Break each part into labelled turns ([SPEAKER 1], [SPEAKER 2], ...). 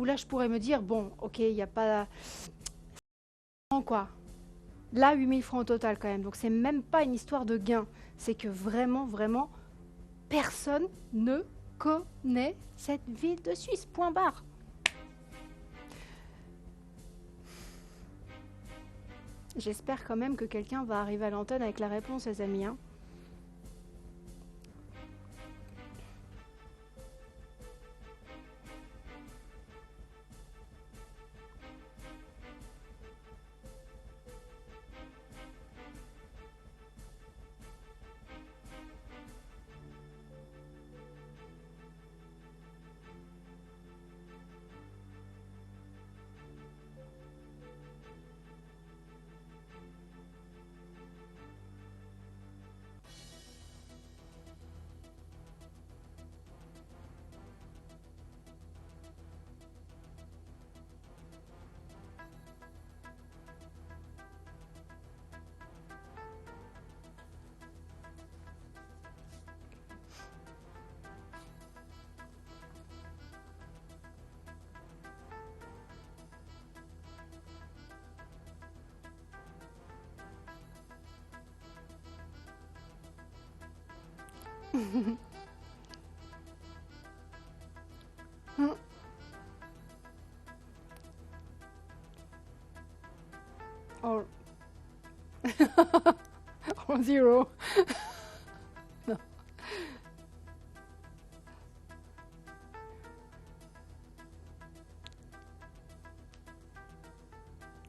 [SPEAKER 1] Où là, je pourrais me dire, bon, ok, il n'y a pas... quoi. Là, 8 000 francs au total quand même. Donc c'est même pas une histoire de gain. C'est que vraiment, vraiment, personne ne connaît cette ville de Suisse. Point barre. J'espère quand même que quelqu'un va arriver à l'antenne avec la réponse, les amis. Hein. Oh, oh zero. Non.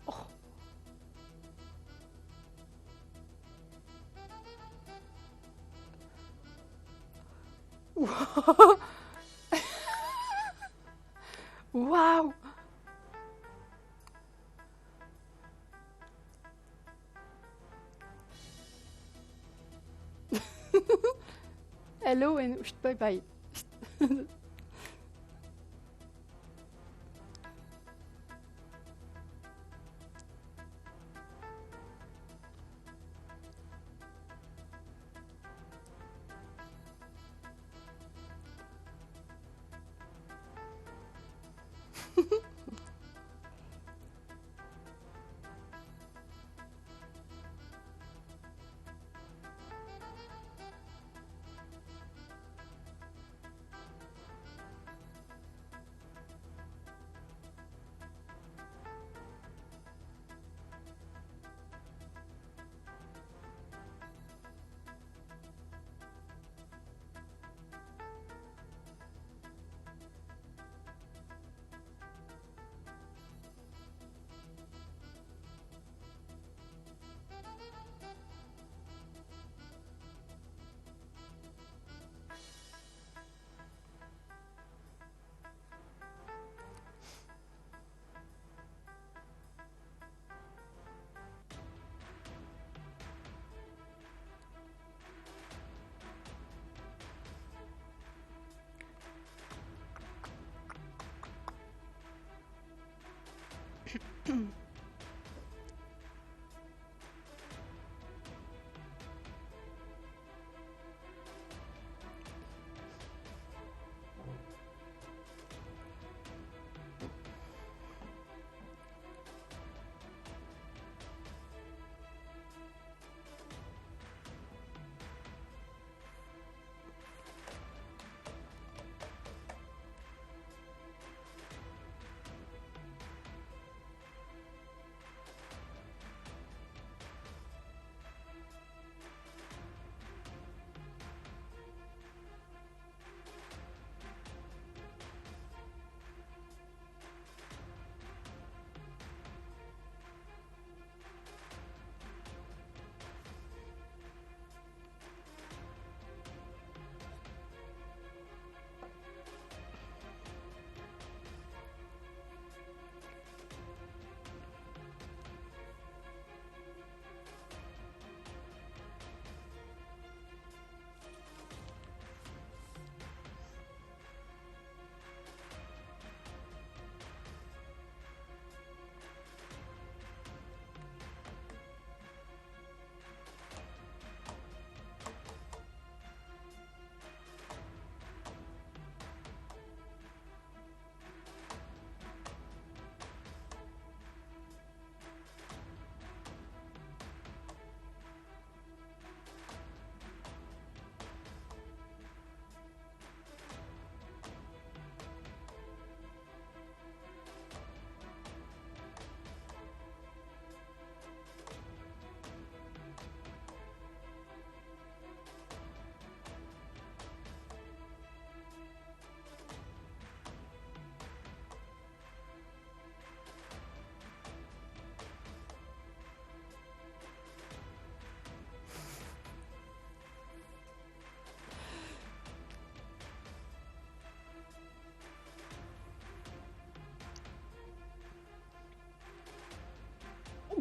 [SPEAKER 1] Oh. Waouh. Hello and bye bye.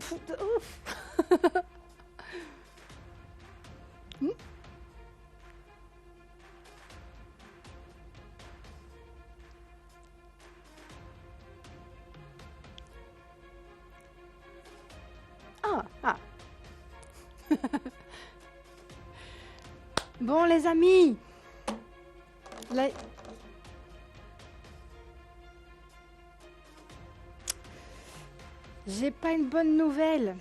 [SPEAKER 1] Ouf. Hmm. Ah, ah. Bon, les amis, là, j'ai pas une bonne nouvelle.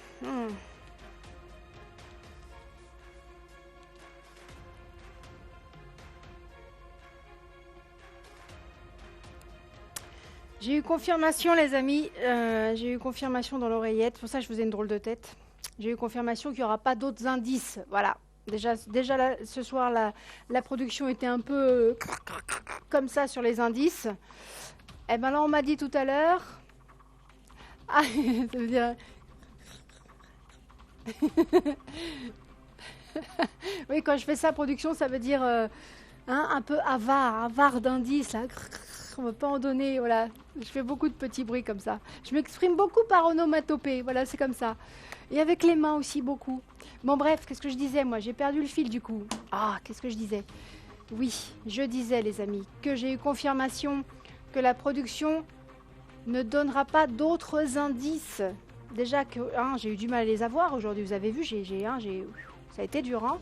[SPEAKER 1] J'ai eu confirmation, les amis. J'ai eu confirmation dans l'oreillette. Pour ça, je faisais une drôle de tête. J'ai eu confirmation qu'il n'y aura pas d'autres indices. Voilà. Déjà là, ce soir, la production était un peu comme ça sur les indices. Et ben là, on m'a dit tout à l'heure. Ah, ça veut dire. Oui, quand je fais ça, production, ça veut dire un peu avare d'indices. Là. On ne va pas en donner. Voilà. Je fais beaucoup de petits bruits comme ça. Je m'exprime beaucoup par onomatopée. Voilà, c'est comme ça. Et avec les mains aussi, beaucoup. Bon, bref, qu'est-ce que je disais, moi? J'ai perdu le fil, du coup. Ah, qu'est-ce que je disais? Oui, je disais, les amis, que j'ai eu confirmation que la production ne donnera pas d'autres indices. Déjà que j'ai eu du mal à les avoir aujourd'hui. Vous avez vu, ça a été dur.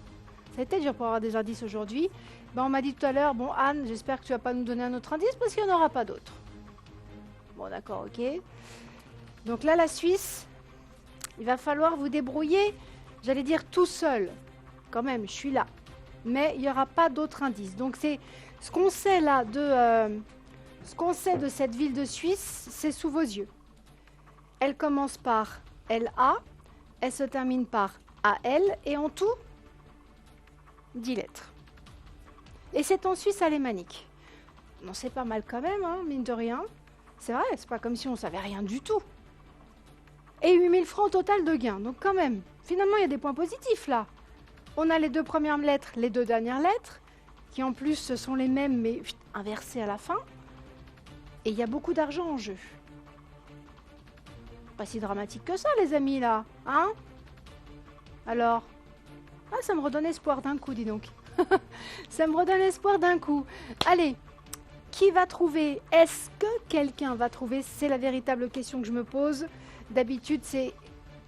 [SPEAKER 1] Ça a été dur pour avoir des indices aujourd'hui. Ben, on m'a dit tout à l'heure, bon Anne, j'espère que tu vas pas nous donner un autre indice parce qu'il n'y en aura pas d'autres. Bon d'accord, ok. Donc là, la Suisse, il va falloir vous débrouiller, j'allais dire tout seul. Quand même, je suis là. Mais il n'y aura pas d'autres indices. Donc c'est ce qu'on sait là ce qu'on sait de cette ville de Suisse, c'est sous vos yeux. Elle commence par LA, elle se termine par AL et en tout 10 lettres. Et c'est en Suisse alémanique. Non, c'est pas mal quand même, mine de rien. C'est vrai, c'est pas comme si on savait rien du tout. Et 8000 francs au total de gains. Donc quand même, finalement, il y a des points positifs là. On a les 2 premières lettres, les 2 dernières lettres, qui en plus ce sont les mêmes mais inversées à la fin. Et il y a beaucoup d'argent en jeu. Pas si dramatique que ça, les amis, là. Hein? Alors? Ah, ça me redonne espoir d'un coup, dis donc. Ça me redonne espoir d'un coup. Allez, qui va trouver? Est-ce que quelqu'un va trouver? C'est la véritable question que je me pose. D'habitude, c'est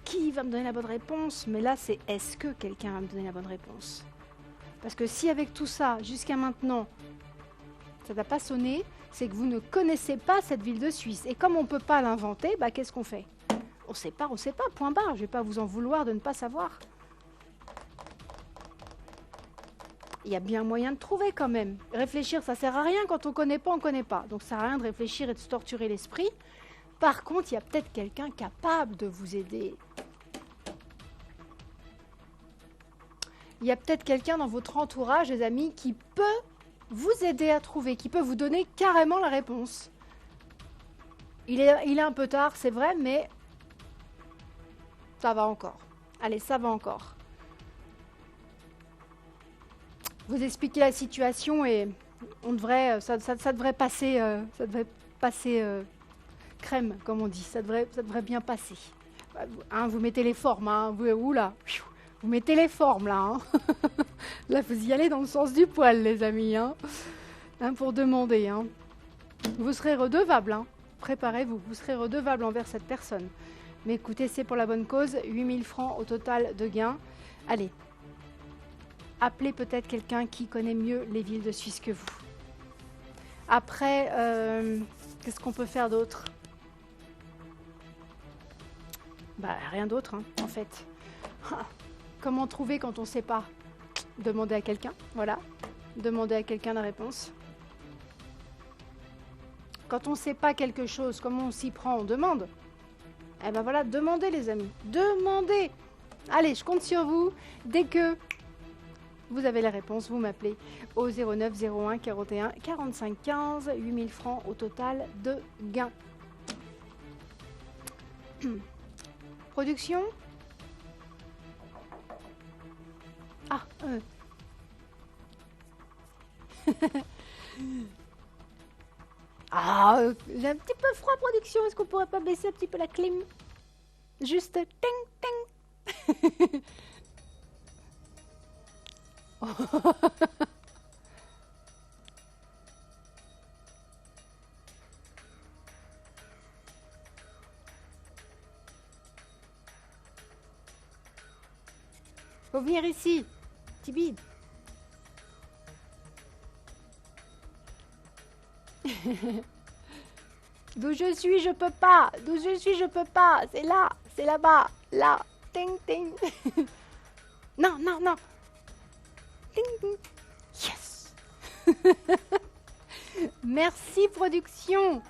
[SPEAKER 1] qui va me donner la bonne réponse? Mais là, c'est est-ce que quelqu'un va me donner la bonne réponse? Parce que si avec tout ça, jusqu'à maintenant, ça n'a pas sonné, c'est que vous ne connaissez pas cette ville de Suisse. Et comme on ne peut pas l'inventer, bah, qu'est-ce qu'on fait? On ne sait pas, point barre. Je ne vais pas vous en vouloir de ne pas savoir. Il y a bien moyen de trouver quand même. Réfléchir, ça sert à rien. Quand on ne connaît pas, on ne connaît pas. Donc ça sert à rien de réfléchir et de se torturer l'esprit. Par contre, il y a peut-être quelqu'un capable de vous aider. Il y a peut-être quelqu'un dans votre entourage, les amis, qui peut vous aider à trouver, qui peut vous donner carrément la réponse. Il est un peu tard, c'est vrai, mais ça va encore. Allez, ça va encore. Vous expliquez la situation et ça devrait passer crème, comme on dit. Ça devrait bien passer. Vous mettez les formes, vous mettez les formes là. Là, vous y allez dans le sens du poil, les amis. Pour demander. Vous serez redevable. Préparez-vous, vous serez redevable envers cette personne. Mais écoutez, c'est pour la bonne cause. 8000 francs au total de gains. Allez. Appelez peut-être quelqu'un qui connaît mieux les villes de Suisse que vous. Après, qu'est-ce qu'on peut faire d'autre? Bah, rien d'autre, en fait. Comment trouver quand on ne sait pas? Demander à quelqu'un, voilà. Demander à quelqu'un la réponse. Quand on ne sait pas quelque chose, comment on s'y prend? On demande. Eh ben voilà, demandez les amis. Demandez. Allez, je compte sur vous. Dès que vous avez la réponse, vous m'appelez au 09 01 41 45 15, 8000 francs au total de gains. Production? Ah, j'ai un petit peu froid, production. Est-ce qu'on pourrait pas baisser un petit peu la clim? Juste ting, ting. Faut venir ici, Tibi. D'où je suis, je peux pas. D'où je suis, je peux pas. C'est là, c'est là-bas, là. Ting, ting. Non, non, non. Ting, ting. Yes. Merci, production.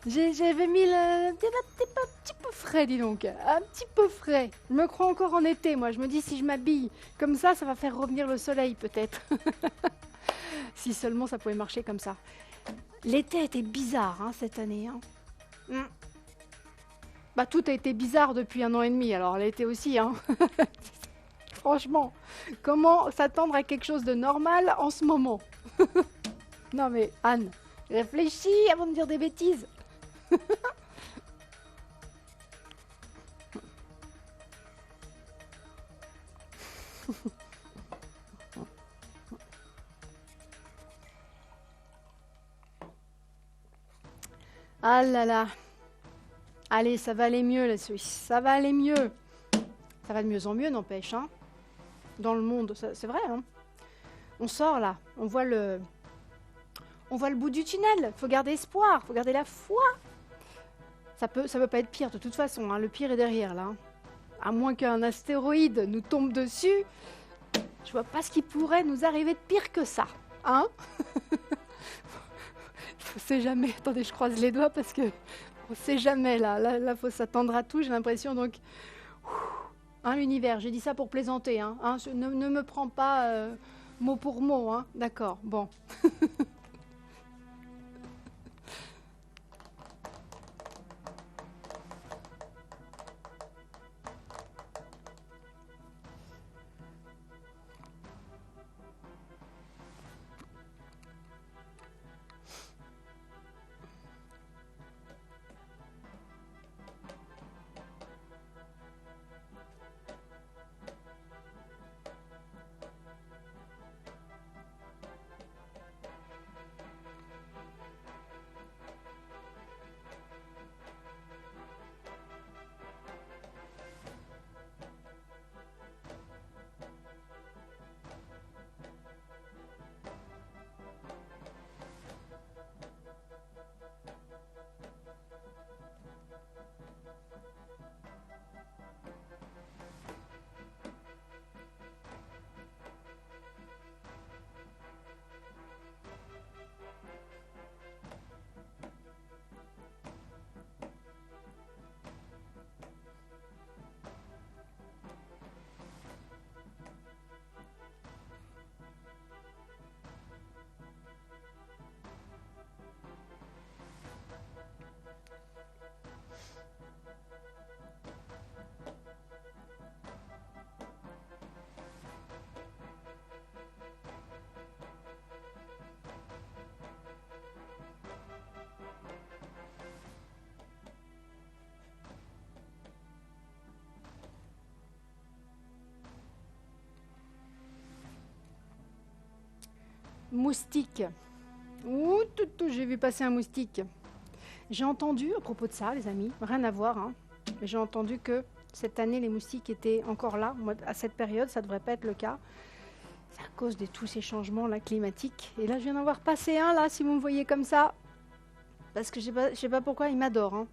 [SPEAKER 1] J'avais mis le petit peu frais, dis donc. Un petit peu frais. Je me crois encore en été, moi. Je me dis, si je m'habille comme ça va faire revenir le soleil, peut-être. Si seulement ça pouvait marcher comme ça. L'été a été bizarre, hein, cette année. Hein. Bah, tout a été bizarre depuis 1 an et demi, alors l'été aussi. Hein. Franchement, comment s'attendre à quelque chose de normal en ce moment? Non mais, Anne, réfléchis avant de dire des bêtises. Ah là là. Allez, ça va aller mieux la Suisse, ça va aller mieux. Ça va de mieux en mieux, n'empêche, hein. Dans le monde, c'est vrai, hein. On sort là, on voit le bout du tunnel. Faut garder espoir, faut garder la foi. Ça peut pas être pire de toute façon, hein. Le pire est derrière là. Hein. À moins qu'un astéroïde nous tombe dessus, je vois pas ce qui pourrait nous arriver de pire que ça, hein. On sait jamais. Attendez, je croise les doigts parce que on sait jamais là. Là, faut s'attendre à tout. J'ai l'impression donc. Hein, l'univers. J'ai dit ça pour plaisanter. Hein. Ne me prends pas mot pour mot. Hein. D'accord. Bon. Moustique. Ouh, j'ai vu passer un moustique. J'ai entendu, à propos de ça, les amis, rien à voir, hein, mais j'ai entendu que cette année, les moustiques étaient encore là. Moi, à cette période, ça ne devrait pas être le cas. C'est à cause de tous ces changements là, climatiques. Et là, je viens d'en voir passer un, là, si vous me voyez comme ça. Parce que je sais pas pourquoi, ils m'adorent. Hein.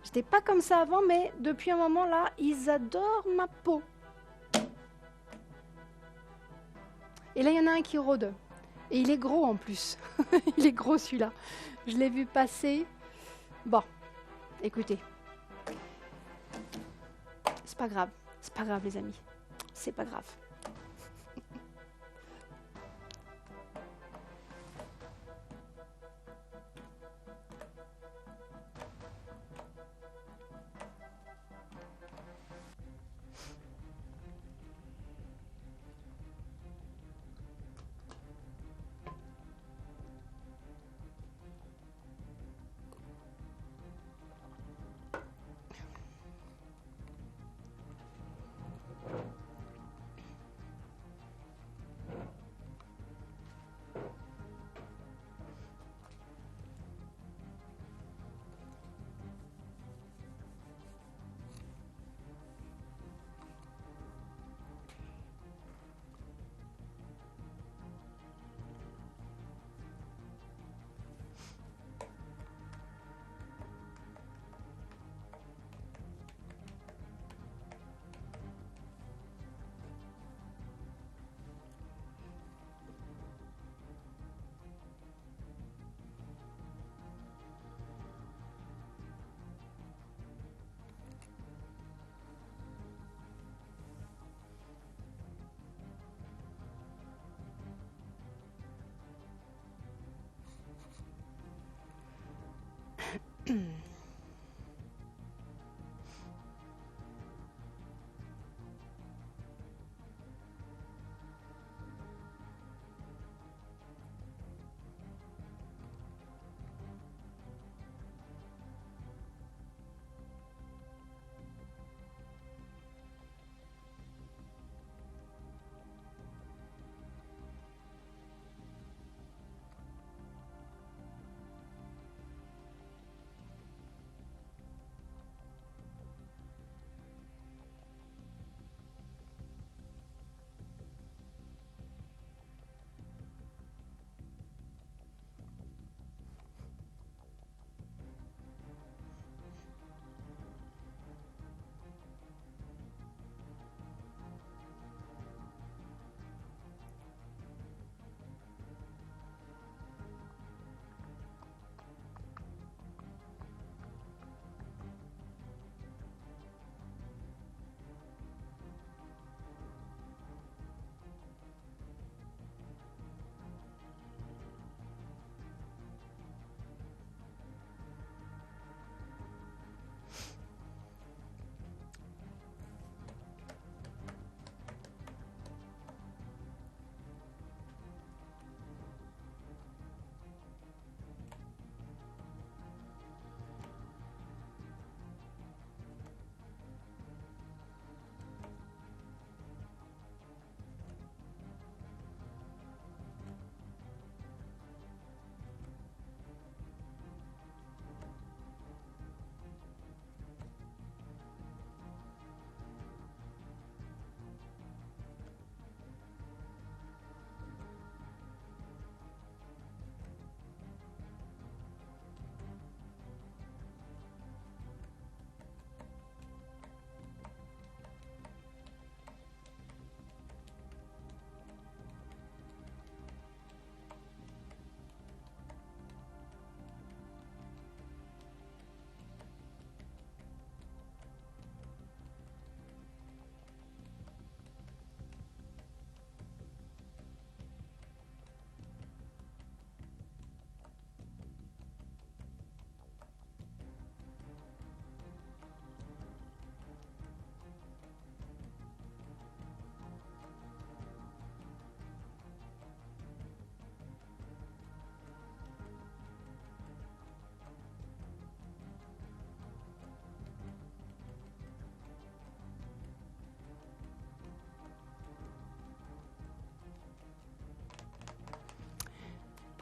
[SPEAKER 1] J'étais pas comme ça avant, mais depuis un moment, là, ils adorent ma peau. Et là, il y en a un qui rôde. Et il est gros en plus. Il est gros celui-là. Je l'ai vu passer. Bon, écoutez. C'est pas grave. C'est pas grave, les amis. C'est pas grave.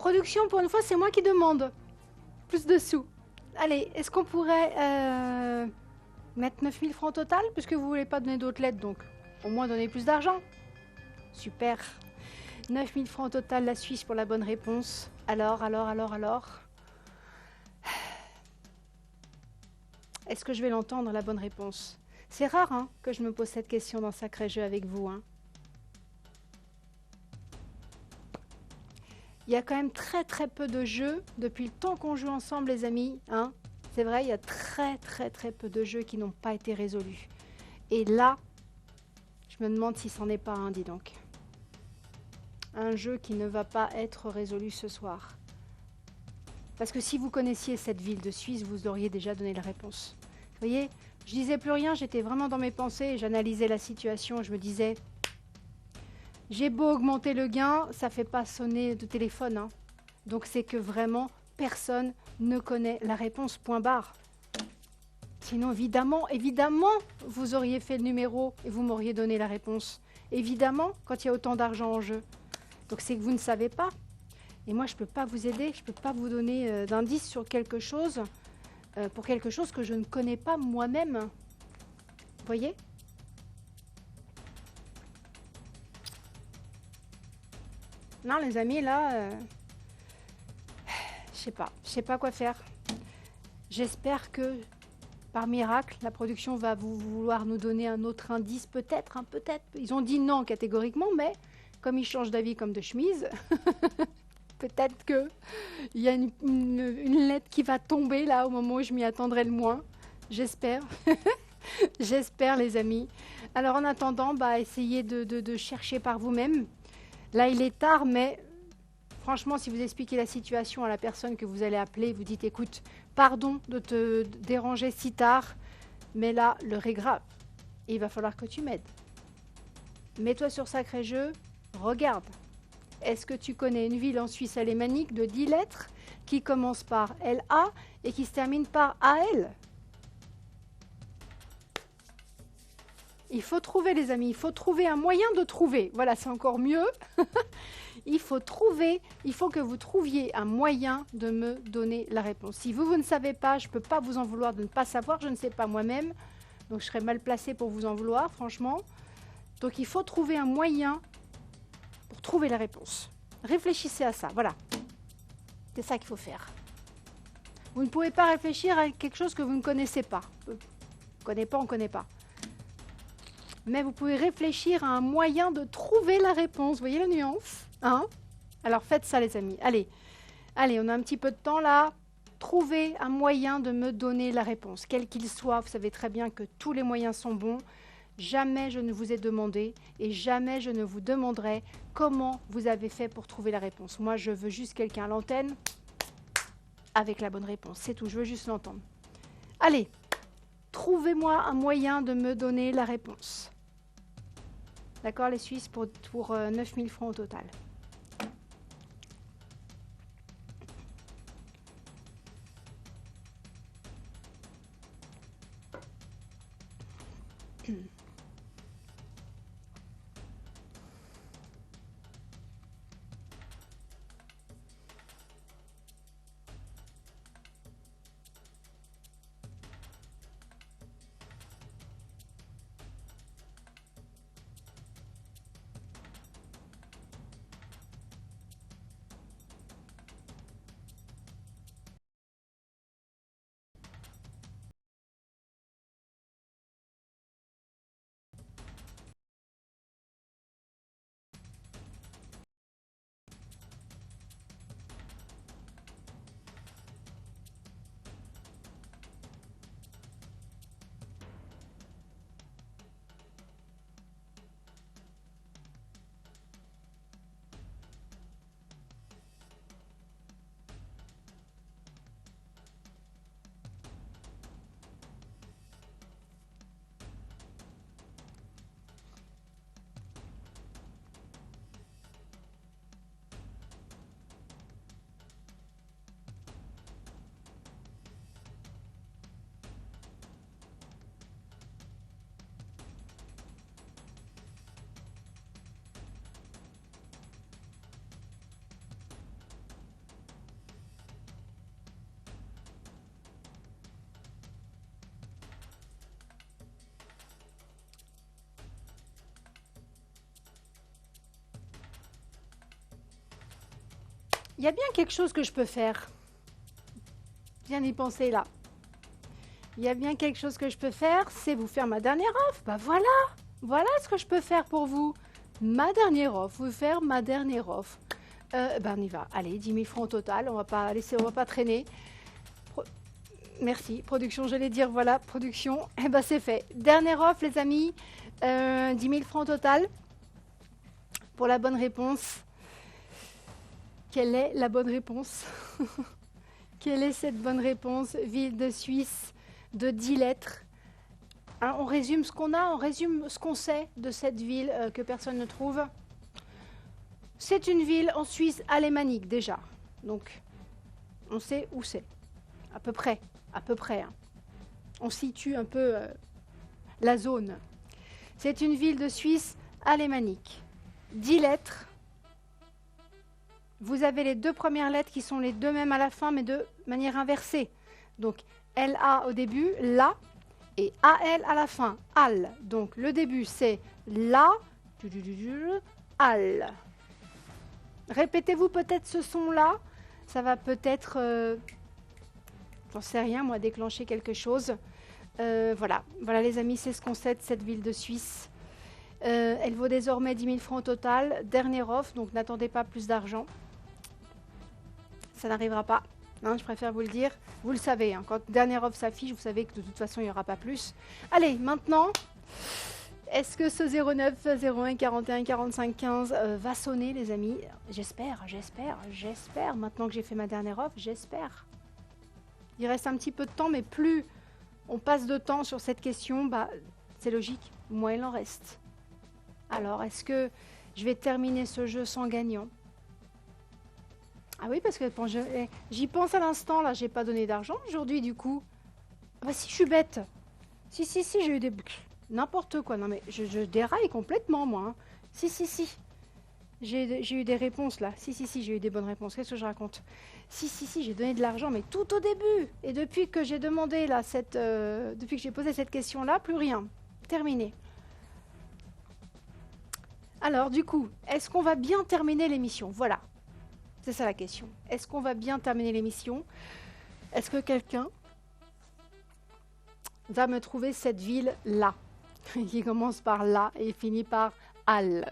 [SPEAKER 1] Production, pour une fois, c'est moi qui demande. Plus de sous. Allez, est-ce qu'on pourrait mettre 9000 francs au total? Puisque vous voulez pas donner d'autres lettres, donc au moins donner plus d'argent. Super. 9000 francs au total, la Suisse pour la bonne réponse. Alors. Est-ce que je vais l'entendre, la bonne réponse? C'est rare hein, que je me pose cette question dans Sacré Jeu avec vous. Hein. Il y a quand même très peu de jeux depuis le temps qu'on joue ensemble, les amis. Hein. C'est vrai, il y a très peu de jeux qui n'ont pas été résolus. Et là, je me demande si c'en est pas un, dis donc. Un jeu qui ne va pas être résolu ce soir. Parce que si vous connaissiez cette ville de Suisse, vous auriez déjà donné la réponse. Vous voyez, je disais plus rien, j'étais vraiment dans mes pensées, j'analysais la situation, je me disais... J'ai beau augmenter le gain, ça ne fait pas sonner de téléphone. Hein. Donc c'est que vraiment, personne ne connaît la réponse, point barre. Sinon, évidemment, vous auriez fait le numéro et vous m'auriez donné la réponse. Évidemment, quand il y a autant d'argent en jeu. Donc c'est que vous ne savez pas. Et moi, je ne peux pas vous aider, je ne peux pas vous donner d'indices sur quelque chose, pour quelque chose que je ne connais pas moi-même. Vous voyez ? Non, les amis, là, je sais pas quoi faire. J'espère que, par miracle, la production va vouloir nous donner un autre indice, peut-être, hein, peut-être. Ils ont dit non catégoriquement, mais comme ils changent d'avis comme de chemise, peut-être qu'il y a une lettre qui va tomber là au moment où je m'y attendrai le moins. J'espère. J'espère, les amis. Alors, en attendant, essayez de chercher par vous-même. Là, il est tard, mais franchement, si vous expliquez la situation à la personne que vous allez appeler, vous dites, écoute, Pardon de te déranger si tard, mais là, l'heure est grave. Et il va falloir que tu m'aides. Mets-toi sur Sacré Jeu, regarde. Est-ce que tu connais une ville en Suisse alémanique de 10 lettres qui commence par LA et qui se termine par AL? Il faut trouver, les amis, il faut trouver un moyen de trouver. Voilà, c'est encore mieux. Il faut que vous trouviez un moyen de me donner la réponse. Si vous ne savez pas, je ne peux pas vous en vouloir de ne pas savoir, je ne sais pas moi-même. Donc je serais mal placée pour vous en vouloir, franchement. Donc il faut trouver un moyen pour trouver la réponse. Réfléchissez à ça, voilà. C'est ça qu'il faut faire. Vous ne pouvez pas réfléchir à quelque chose que vous ne connaissez pas. On ne connaît pas. Mais vous pouvez réfléchir à un moyen de trouver la réponse. Vous voyez la nuance, hein? Alors faites ça, les amis. Allez, on a un petit peu de temps là. Trouvez un moyen de me donner la réponse, quel qu'il soit. Vous savez très bien que tous les moyens sont bons. Jamais je ne vous ai demandé et jamais je ne vous demanderai comment vous avez fait pour trouver la réponse. Moi, je veux juste quelqu'un à l'antenne avec la bonne réponse. C'est tout, je veux juste l'entendre. Allez, trouvez-moi un moyen de me donner la réponse. D'accord, les Suisses, pour 9 000 francs au total. Il y a bien quelque chose que je peux faire. Viens d'y penser là. Il y a bien quelque chose que je peux faire, c'est vous faire ma dernière offre. Bah voilà, voilà ce que je peux faire pour vous. Ma dernière offre, vous faire ma dernière offre. On y va. Allez, 10 000 francs au total, on va pas traîner. Merci, production, j'allais dire, voilà, production. Eh ben c'est fait. Dernière offre, les amis, 10 000 francs au total. Pour la bonne réponse. Quelle est la bonne réponse? Quelle est cette bonne réponse? Ville de Suisse de 10 lettres. Hein, on résume ce qu'on a, on résume ce qu'on sait de cette ville que personne ne trouve. C'est une ville en Suisse alémanique déjà. Donc, on sait où c'est. À peu près. Hein. On situe un peu la zone. C'est une ville de Suisse alémanique. 10 lettres. Vous avez les deux premières lettres qui sont les deux mêmes à la fin, mais de manière inversée. Donc, LA au début, la, et AL à la fin, al. Donc, le début, c'est la, al. Répétez-vous peut-être ce son-là. Ça va peut-être, j'en sais rien, moi, déclencher quelque chose. Voilà, les amis, c'est ce qu'on sait de cette ville de Suisse. Elle vaut désormais 10 000 francs au total. Dernière offre, donc n'attendez pas plus d'argent. Ça n'arrivera pas, hein, je préfère vous le dire. Vous le savez, hein, quand dernière offre s'affiche, vous savez que de toute façon, il n'y aura pas plus. Allez, maintenant, est-ce que ce 09 01 41 45 15 va sonner, les amis? J'espère. Maintenant que j'ai fait ma dernière offre, j'espère. Il reste un petit peu de temps, mais plus on passe de temps sur cette question, bah, c'est logique, moins il en reste. Alors, est-ce que je vais terminer ce jeu sans gagnant? Ah oui, parce que bon, j'y pense à l'instant, là, j'ai pas donné d'argent aujourd'hui, du coup. Ah bah si, je suis bête. Si, si, si, j'ai eu des... N'importe quoi, non mais je déraille complètement, moi. Hein. Si, si, si. J'ai eu des réponses, là. Si, si, si, j'ai eu des bonnes réponses. Qu'est-ce que je raconte? Si, si, si, j'ai donné de l'argent, mais tout au début. Et depuis que j'ai demandé, là, depuis que j'ai posé cette question-là, plus rien. Terminé. Alors, du coup, est-ce qu'on va bien terminer l'émission? Voilà. C'est ça la question. Est-ce qu'on va bien terminer l'émission? Est-ce que quelqu'un va me trouver cette ville-là, qui commence par là et finit par Al?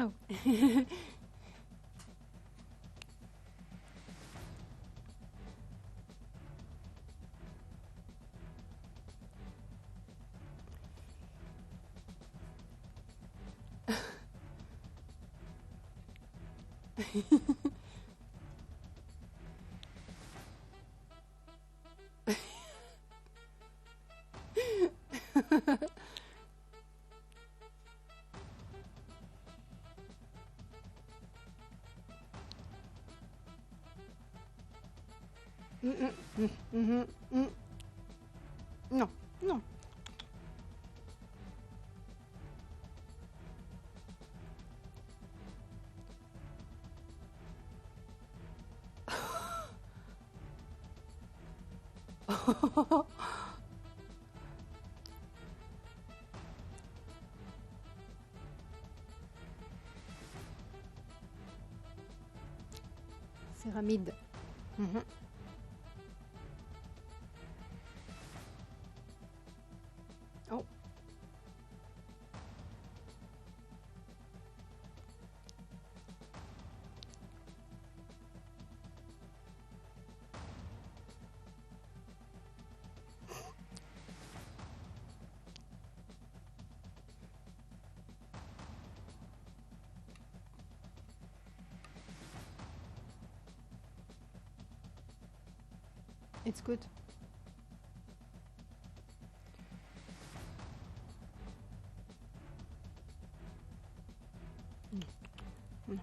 [SPEAKER 1] Oh. Non, non. Céramide. Mhm. Oh. It's good. Non.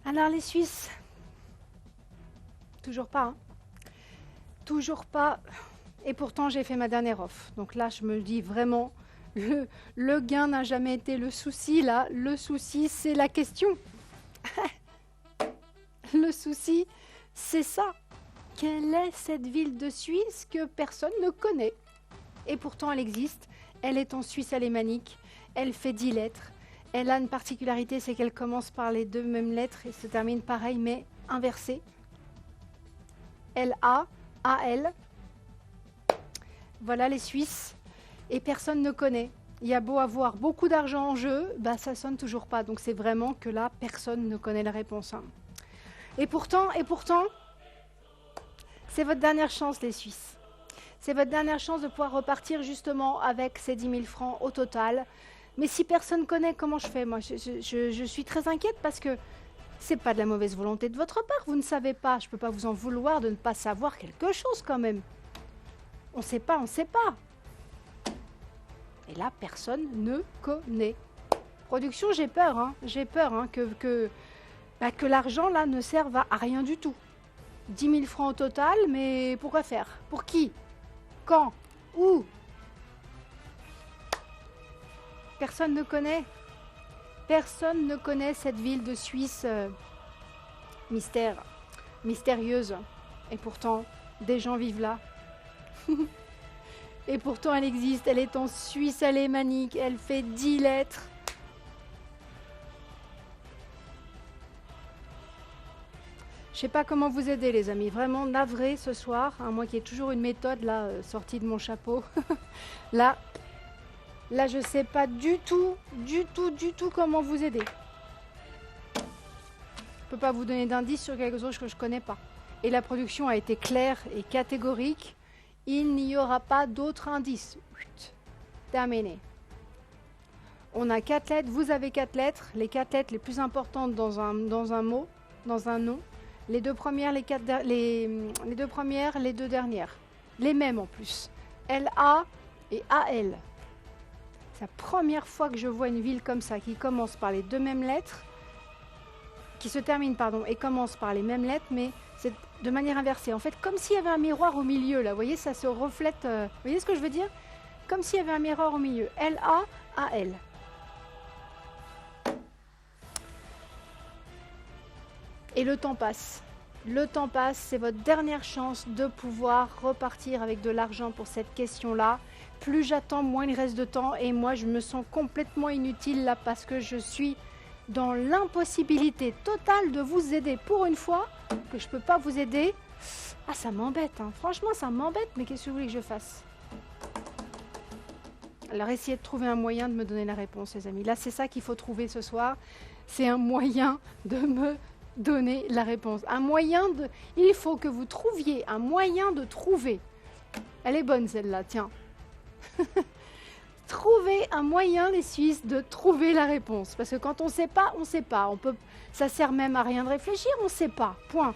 [SPEAKER 1] Alors les Suisses, toujours pas, hein. Toujours pas. Et pourtant, j'ai fait ma dernière offre. Donc là, je me dis vraiment, le gain n'a jamais été le souci. Là, le souci, c'est la question. Le souci, c'est ça. Quelle est cette ville de Suisse que personne ne connaît? Et pourtant, elle existe. Elle est en Suisse alémanique. Elle fait 10 lettres. Elle a une particularité, c'est qu'elle commence par les deux mêmes lettres et se termine pareil, mais inversée. L-A, A-L. Voilà les Suisses. Et personne ne connaît. Il y a beau avoir beaucoup d'argent en jeu, bah ça sonne toujours pas. Donc c'est vraiment que là, personne ne connaît la réponse. Hein. Et pourtant, c'est votre dernière chance, les Suisses. C'est votre dernière chance de pouvoir repartir justement avec ces 10 000 francs au total. Mais si personne ne connaît, comment je fais? Moi, je suis très inquiète parce que c'est pas de la mauvaise volonté de votre part. Vous ne savez pas. Je ne peux pas vous en vouloir de ne pas savoir quelque chose quand même. On ne sait pas, on ne sait pas. Et là, personne ne connaît. Production, j'ai peur. Hein. J'ai peur hein, que l'argent là ne serve à rien du tout. 10 000 francs au total, mais pourquoi faire? Pour qui? Quand? Où? Personne ne connaît. Personne ne connaît cette ville de Suisse mystérieuse. Et pourtant, des gens vivent là. Et pourtant, elle existe. Elle est en Suisse alémanique. Elle fait 10 lettres. Je sais pas comment vous aider, les amis. Vraiment navré ce soir. Hein, moi qui ai toujours une méthode là sortie de mon chapeau. Là, je sais pas du tout comment vous aider. Je peux pas vous donner d'indices sur quelque chose que je connais pas. Et la production a été claire et catégorique. Il n'y aura pas d'autres indices. Terminé. On a 4 lettres. Vous avez 4 lettres. Les 4 lettres les plus importantes dans un mot, dans un nom. Les deux premières, les deux premières, les deux dernières. Les mêmes en plus. L-A et A-L. C'est la première fois que je vois une ville comme ça qui commence par les deux mêmes lettres, qui se termine, pardon, et commence par les mêmes lettres, mais c'est de manière inversée. En fait, comme s'il y avait un miroir au milieu, là. Vous voyez, ça se reflète. Vous voyez ce que je veux dire? Comme s'il y avait un miroir au milieu. L-A-A-L. Et le temps passe. Le temps passe, c'est votre dernière chance de pouvoir repartir avec de l'argent pour cette question-là. Plus j'attends, moins il reste de temps. Et moi, je me sens complètement inutile là parce que je suis dans l'impossibilité totale de vous aider. Pour une fois que je ne peux pas vous aider, ah ça m'embête. Hein. Franchement, ça m'embête. Mais qu'est-ce que vous voulez que je fasse? Alors, essayez de trouver un moyen de me donner la réponse, les amis. Là, c'est ça qu'il faut trouver ce soir. C'est un moyen de me donner la réponse. Un moyen de... Il faut que vous trouviez un moyen de trouver. Elle est bonne celle-là, tiens. Trouver un moyen, les Suisses, de trouver la réponse. Parce que quand on ne sait pas, on ne sait pas. Ça sert même à rien de réfléchir, on ne sait pas. Point.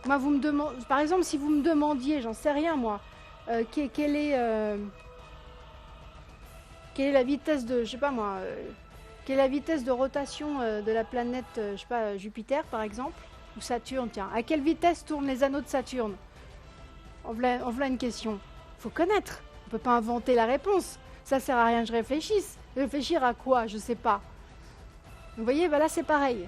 [SPEAKER 1] Moi, vous me demandez... Par exemple, si vous me demandiez, j'en sais rien, moi, quelle est la vitesse de... Je sais pas, moi... quelle est la vitesse de rotation de la planète, je sais pas, Jupiter par exemple, ou Saturne, tiens. À quelle vitesse tournent les anneaux de Saturne? En voilà une question. Il faut connaître. On ne peut pas inventer la réponse. Ça sert à rien que je réfléchisse. Réfléchir à quoi? Je ne sais pas. Vous voyez, bah là c'est pareil.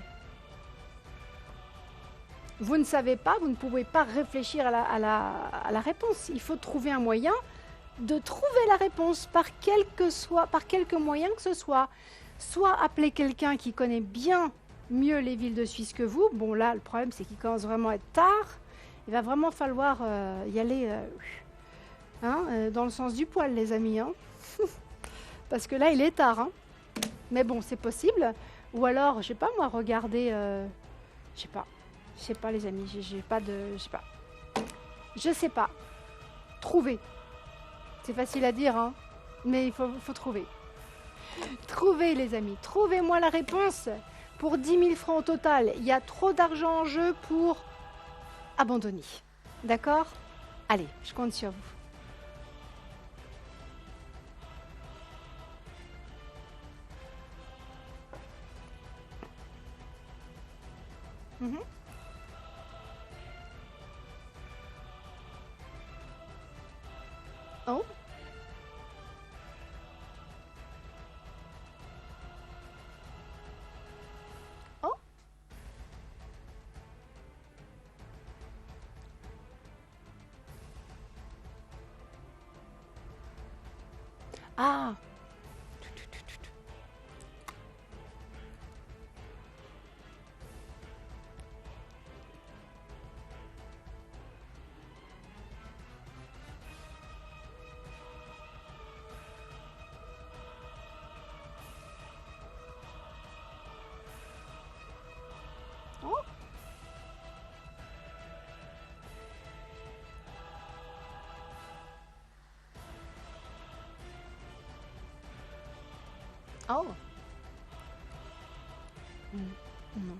[SPEAKER 1] Vous ne savez pas, vous ne pouvez pas réfléchir à la réponse. Il faut trouver un moyen de trouver la réponse par quelque moyen que ce soit. Soit appeler quelqu'un qui connaît bien mieux les villes de Suisse que vous. Bon, là, le problème, c'est qu'il commence vraiment à être tard. Il va vraiment falloir y aller dans le sens du poil, les amis. Hein. Parce que là, il est tard. Hein. Mais bon, c'est possible. Ou alors, je sais pas, moi, regarder... je sais pas, les amis. J'ai pas de... Je sais pas. Trouver. C'est facile à dire, hein. Mais il faut trouver. Trouvez, les amis, trouvez-moi la réponse. Pour 10 000 francs au total, il y a trop d'argent en jeu pour abandonner. D'accord? Allez, je compte sur vous. Ah. Oh. Oh. Non.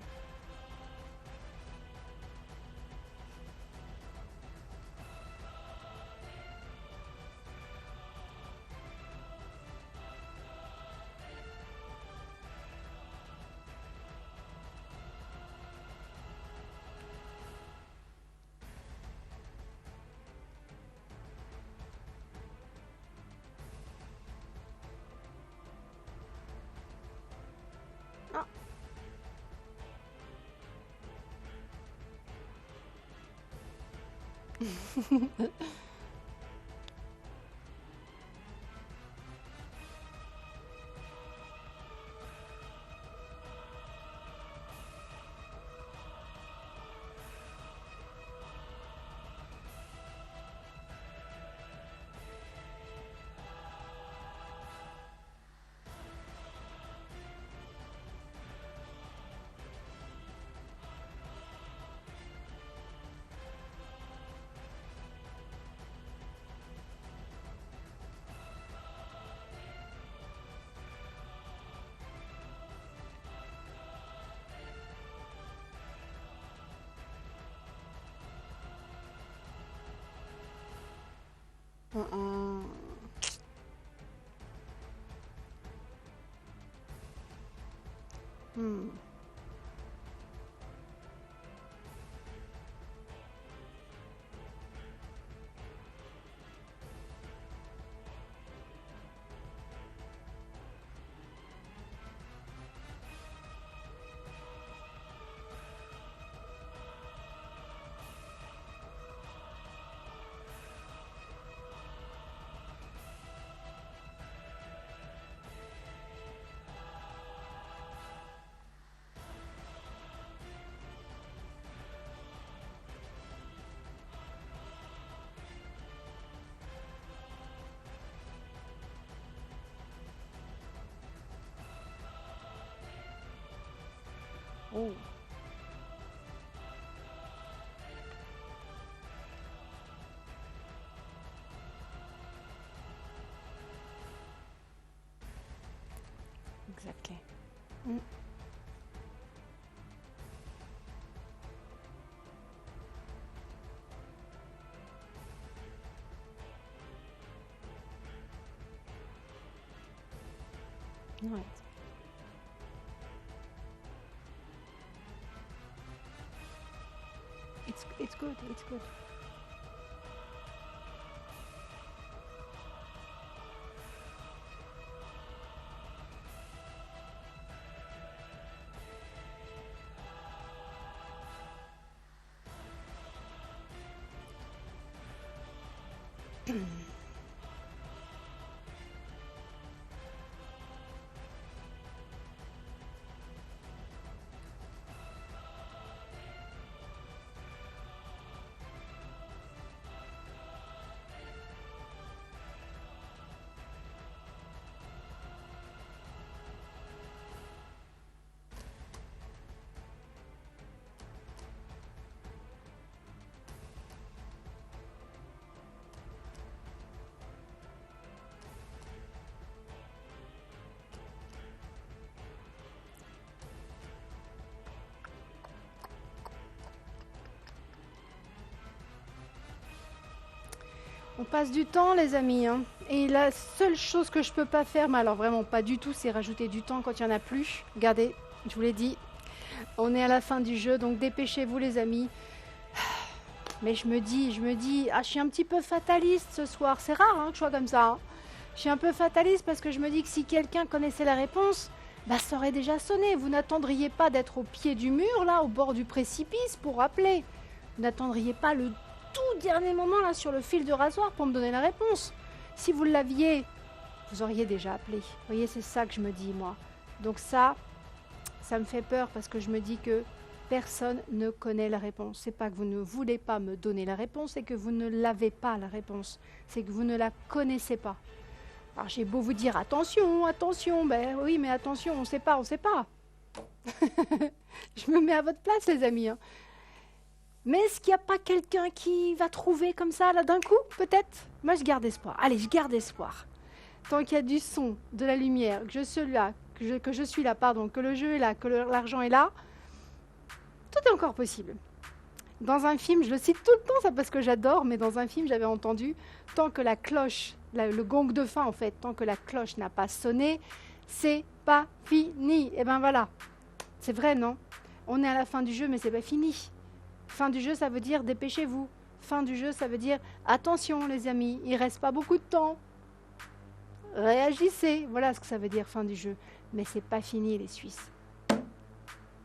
[SPEAKER 1] Ah. Mm. Hmm. Oh. Exactly. Mm. Right. It's good. It's good. On passe du temps, les amis, hein. Et la seule chose que je peux pas faire, mais alors vraiment pas du tout, c'est rajouter du temps quand il y en a plus. Regardez, je vous l'ai dit, on est à la fin du jeu, donc dépêchez-vous, les amis. Mais je me dis, ah, je suis un petit peu fataliste ce soir. C'est rare hein, que je sois comme ça, hein. Je suis un peu fataliste parce que je me dis que si quelqu'un connaissait la réponse, bah ça aurait déjà sonné. Vous n'attendriez pas d'être au pied du mur, là, au bord du précipice, pour appeler. Vous n'attendriez pas le tout dernier moment, là, sur le fil de rasoir pour me donner la réponse. Si vous l'aviez, vous auriez déjà appelé. Vous voyez, c'est ça que je me dis, moi. Donc ça me fait peur parce que je me dis que personne ne connaît la réponse. C'est pas que vous ne voulez pas me donner la réponse, c'est que vous ne l'avez pas, la réponse. C'est que vous ne la connaissez pas. Alors j'ai beau vous dire attention, attention, ben oui, mais attention, on ne sait pas, on ne sait pas. Je me mets à votre place, les amis. Hein. Mais est-ce qu'il n'y a pas quelqu'un qui va trouver comme ça, là, d'un coup, peut-être? Moi, je garde espoir. Allez, je garde espoir. Tant qu'il y a du son, de la lumière, que je suis là, que le jeu est là, que l'argent est là, tout est encore possible. Dans un film, je le cite tout le temps, ça parce que j'adore, mais dans un film, j'avais entendu, tant que la cloche, le gong de fin, en fait, tant que la cloche n'a pas sonné, c'est pas fini. Et ben voilà. C'est vrai, non? On est à la fin du jeu, mais c'est pas fini. Fin du jeu, ça veut dire dépêchez-vous. Fin du jeu, ça veut dire attention, les amis, il reste pas beaucoup de temps. Réagissez. Voilà ce que ça veut dire, fin du jeu. Mais c'est pas fini, les Suisses.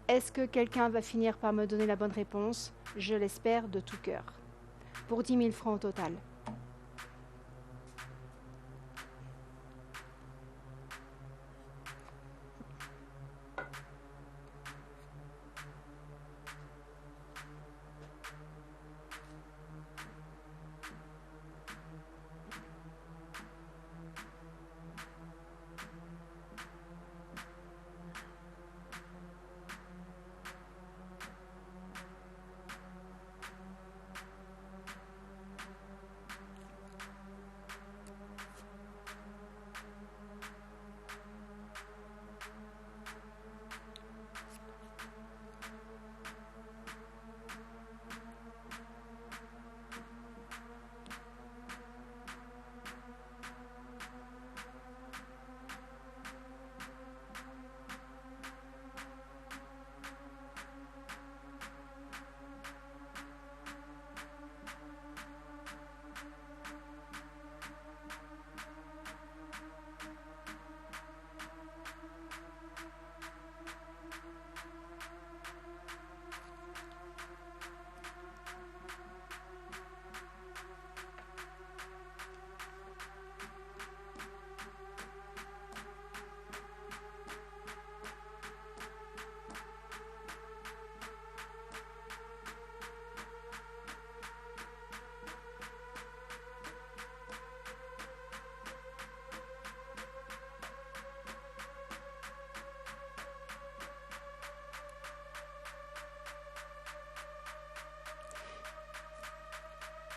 [SPEAKER 1] Est-ce que quelqu'un va finir par me donner la bonne réponse? Je l'espère de tout cœur. Pour 10 000 francs au total.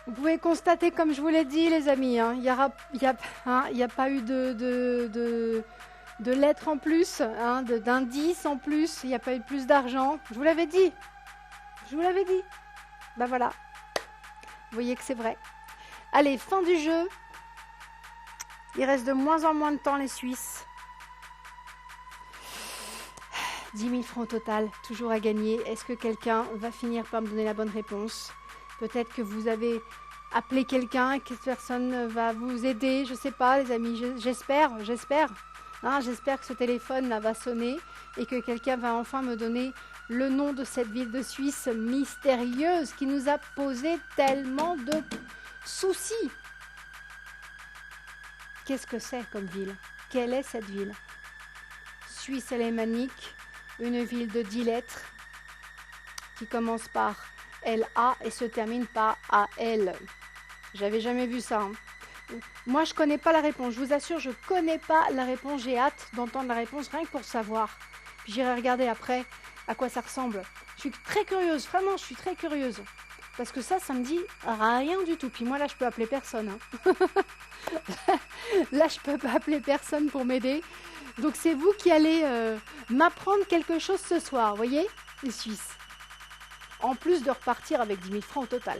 [SPEAKER 1] Vous pouvez constater, comme je vous l'ai dit, les amis, hein, il n'y a pas eu de lettres en plus, hein, d'indices en plus, il n'y a pas eu plus d'argent. Je vous l'avais dit. Je vous l'avais dit. Ben voilà. Vous voyez que c'est vrai. Allez, fin du jeu. Il reste de moins en moins de temps, les Suisses. 10 000 francs au total, toujours à gagner. Est-ce que quelqu'un va finir par me donner la bonne réponse? Peut-être que vous avez appelé quelqu'un et que cette personne va vous aider. Je ne sais pas, les amis. J'espère. Hein, j'espère que ce téléphone là va sonner et que quelqu'un va enfin me donner le nom de cette ville de Suisse mystérieuse qui nous a posé tellement de soucis. Qu'est-ce que c'est comme ville? Quelle est cette ville? Suisse alémanique, une ville de 10 lettres qui commence par LA et se termine par AL. J'avais jamais vu ça. Hein. Moi, je connais pas la réponse. Je vous assure, je connais pas la réponse. J'ai hâte d'entendre la réponse, rien que pour savoir. Puis j'irai regarder après à quoi ça ressemble. Je suis très curieuse, vraiment, je suis très curieuse. Parce que ça me dit rien du tout. Puis moi, là, je peux appeler personne. Hein. Là, je peux pas appeler personne pour m'aider. Donc, c'est vous qui allez m'apprendre quelque chose ce soir, voyez, les Suisses. En plus de repartir avec 10 000 francs au total.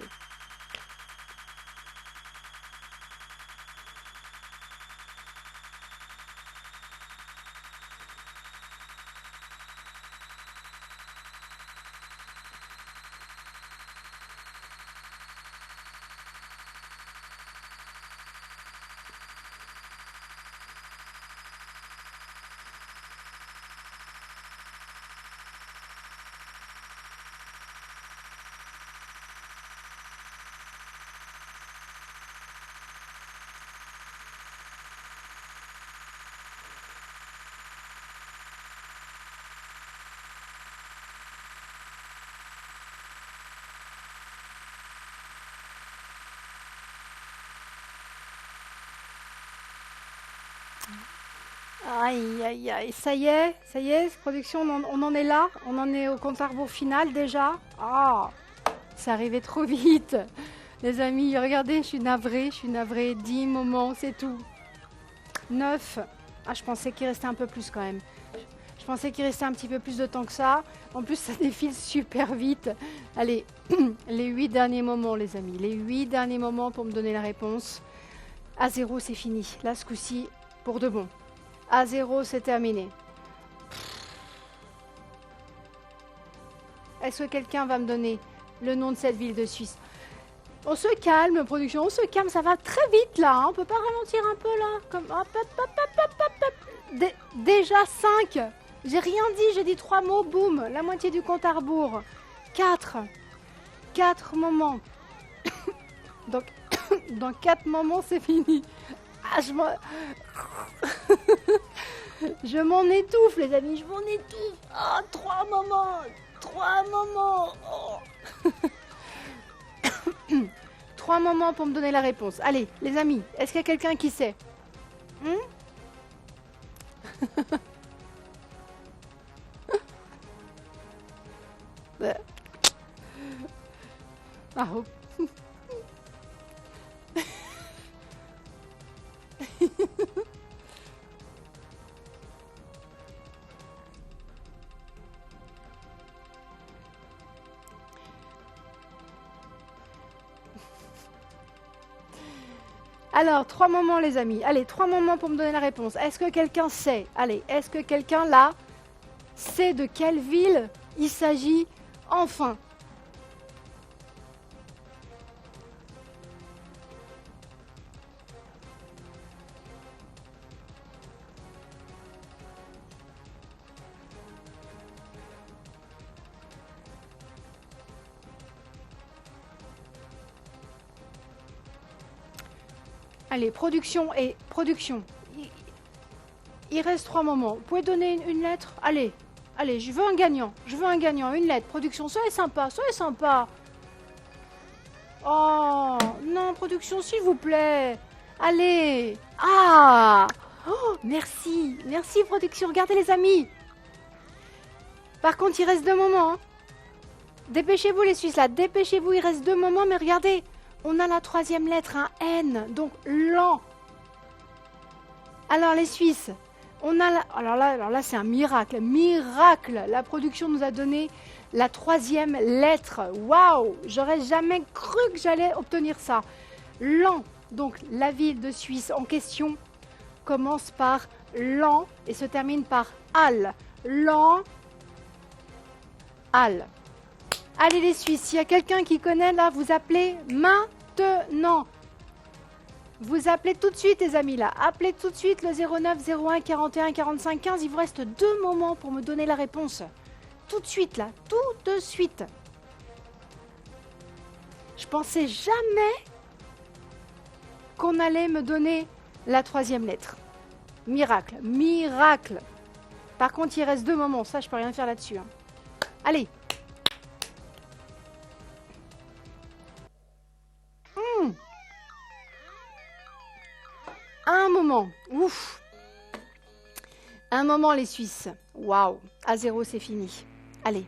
[SPEAKER 1] Aïe, aïe, aïe. Ça y est, production, on en est là. On en est au compte à rebours final déjà. Ah, c'est arrivé trop vite. Les amis, regardez, je suis navrée. 10 moments, c'est tout. 9. Ah, je pensais qu'il restait un peu plus quand même. Je pensais qu'il restait un petit peu plus de temps que ça. En plus, ça défile super vite. Allez, les 8 derniers moments, les amis. Les 8 derniers moments pour me donner la réponse. À 0, c'est fini. Là, ce coup-ci, pour de bon. À 0, c'est terminé. Est-ce que quelqu'un va me donner le nom de cette ville de Suisse? On se calme, production, on se calme, ça va très vite là. Hein. On peut pas ralentir un peu là comme... hop, hop, hop, hop, hop, hop. Déjà 5. J'ai rien dit, j'ai dit 3 mots, boum. La moitié du compte à rebours. 4. 4 moments. Donc, dans 4 moments, c'est fini. Ah, je m'en étouffe, les amis, je m'en étouffe. Oh, 3 moments. 3 moments. Oh. 3 moments pour me donner la réponse. Allez, les amis, est-ce qu'il y a quelqu'un qui sait? Ah, oh. Alors, 3 moments, les amis. Allez, 3 moments pour me donner la réponse. Est-ce que quelqu'un sait? Allez, est-ce que quelqu'un, là, sait de quelle ville il s'agit enfin? Allez, production et production. Il reste 3 moments. Vous pouvez donner une lettre? Allez, allez, je veux un gagnant. Je veux un gagnant, une lettre. Production, soyez sympa, soyez sympa. Oh, non, production, s'il vous plaît. Allez. Ah, oh, merci. Merci, production. Regardez, les amis. Par contre, il reste 2 moments. Hein. Dépêchez-vous, les Suisses, là. Dépêchez-vous, il reste 2 moments, mais regardez. On a la 3e lettre, un N, donc lent. Alors, les Suisses, on a alors là c'est un miracle. Miracle. La production nous a donné la 3e lettre. Waouh! J'aurais jamais cru que j'allais obtenir ça. Lent. Donc, la ville de Suisse en question commence par Lent et se termine par Al. Lent, Al. Allez, les Suisses, s'il y a quelqu'un qui connaît, là, vous appelez maintenant. Vous appelez tout de suite, les amis, là. Appelez tout de suite le 09 01 41 45 15. Il vous reste 2 moments pour me donner la réponse. Tout de suite, là. Tout de suite. Je pensais jamais qu'on allait me donner la 3e lettre. Miracle. Miracle. Par contre, il reste 2 moments. Ça, je peux rien faire là-dessus. Hein. Allez. Un moment. Ouf. Un moment, les Suisses. Waouh. À 0, c'est fini. Allez.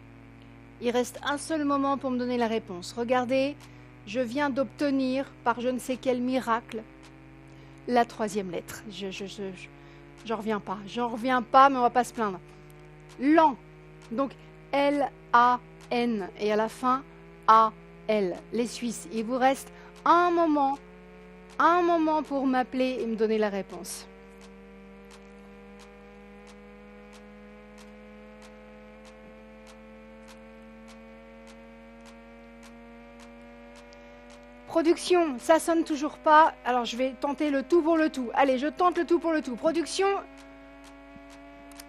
[SPEAKER 1] Il reste un seul moment pour me donner la réponse. Regardez, je viens d'obtenir, par je ne sais quel miracle, la 3e lettre. J'en reviens pas. J'en reviens pas, mais on va pas se plaindre. Lent. Donc, L-A-N. Et à la fin, A-L. Les Suisses. Il vous reste un moment pour m'appeler et me donner la réponse. Production, ça sonne toujours pas. Alors je vais tenter le tout pour le tout. Allez, je tente le tout pour le tout. Production,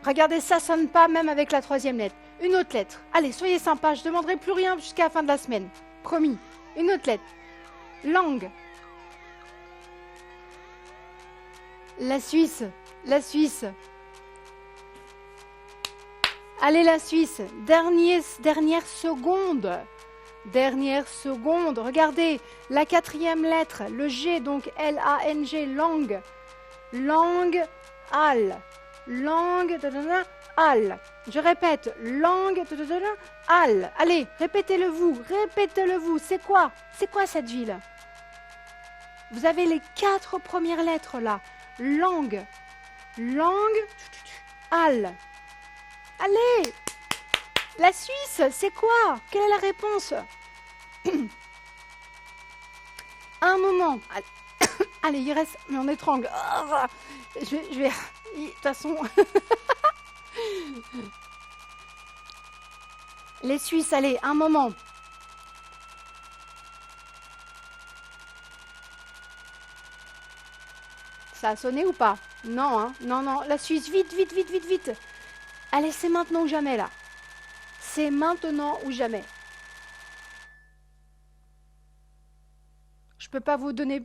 [SPEAKER 1] regardez, ça sonne pas même avec la 3e lettre. Une autre lettre. Allez, soyez sympa, je demanderai plus rien jusqu'à la fin de la semaine. Promis. Une autre lettre. Langue. La Suisse. La Suisse. Allez, la Suisse. Dernière seconde. Dernière seconde. Regardez, la 4e lettre, le G, donc L-A-N-G, langue. Langue, al. langue, al. Je répète, langue, al. Allez, répétez-le vous. C'est quoi cette ville? Vous avez les 4 premières lettres là. Langue, al. Allez, la Suisse, c'est quoi? Quelle est la réponse? Un moment. Allez, il reste... Mais on étrangle. Je vais... De toute façon... Les Suisses, allez, un moment. Ça a sonné ou pas? Non, hein? Non. La Suisse, vite. Allez, c'est maintenant ou jamais, là. C'est maintenant ou jamais. Je peux pas vous donner...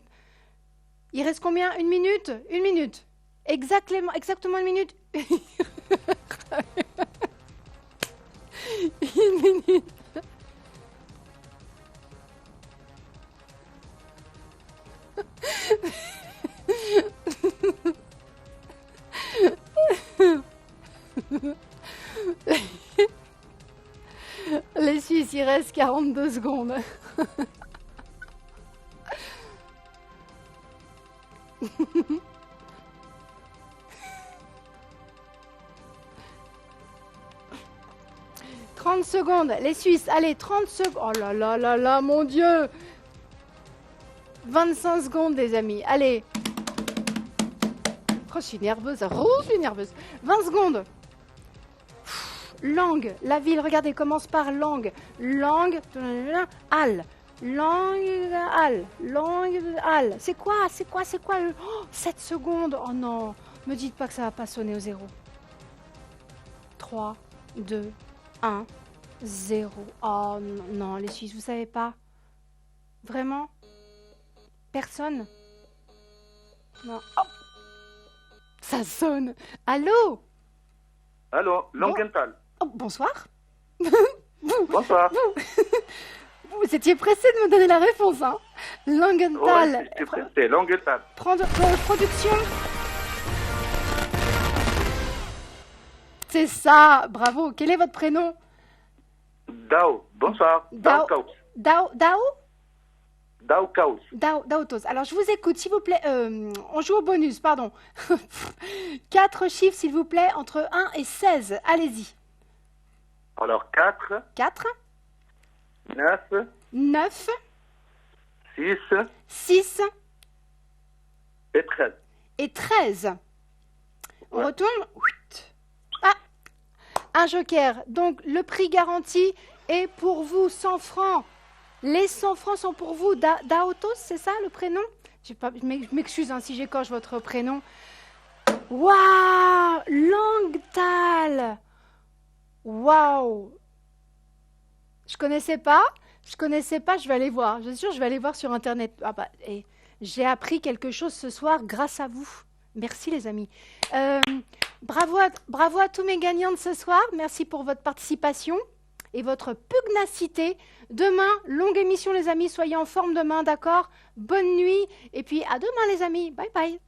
[SPEAKER 1] Il reste combien? 1 minute? 1 minute. Exactement 1 minute. 1 minute. Les Suisses, il reste 42 secondes. « 30 secondes, les Suisses, allez, 30 secondes. Oh là là, mon Dieu. 25 secondes, les amis, allez. Oh, je suis nerveuse. 20 secondes. Langue, la ville, regardez, commence par langue. Langue, al. Langue, al. C'est quoi 7 secondes. Oh non, me dites pas que ça va pas sonner au 0. 3, 2, 1, 0. Oh non, les Suisses, vous savez pas? Vraiment? Personne? Non. Oh, ça sonne. Allô?
[SPEAKER 2] Allô, Langenthal.
[SPEAKER 1] Oh, bonsoir.
[SPEAKER 2] Bonsoir.
[SPEAKER 1] Vous étiez pressé de me donner la réponse, hein? Langenthal.
[SPEAKER 2] Ouais, j'étais pressé, Langenthal.
[SPEAKER 1] Production. C'est ça, bravo. Quel est votre prénom?
[SPEAKER 2] Dao, bonsoir. Dao Kaus.
[SPEAKER 1] Dao
[SPEAKER 2] Kaus.
[SPEAKER 1] Daotos. Alors, je vous écoute, s'il vous plaît. On joue au bonus, pardon. 4 chiffres, s'il vous plaît, entre 1 et 16. Allez-y.
[SPEAKER 2] Alors, 4.
[SPEAKER 1] 4.
[SPEAKER 2] 9.
[SPEAKER 1] 9.
[SPEAKER 2] 6.
[SPEAKER 1] 6.
[SPEAKER 2] Et 13.
[SPEAKER 1] Et 13. On
[SPEAKER 2] Ouais.
[SPEAKER 1] retourne. Ah, un joker. Donc, le prix garanti est pour vous 100 francs. Les 100 francs sont pour vous. Daotos, c'est ça le prénom? Je m'excuse hein, si j'écorche votre prénom. Waouh, Langtal. Waouh. Je connaissais pas, je vais aller voir. Je suis sûre, je vais aller voir sur Internet. Ah bah, et j'ai appris quelque chose ce soir grâce à vous. Merci les amis. Bravo à tous mes gagnants de ce soir. Merci pour votre participation et votre pugnacité. Demain, longue émission les amis. Soyez en forme demain, d'accord? Bonne nuit. Et puis à demain les amis. Bye bye.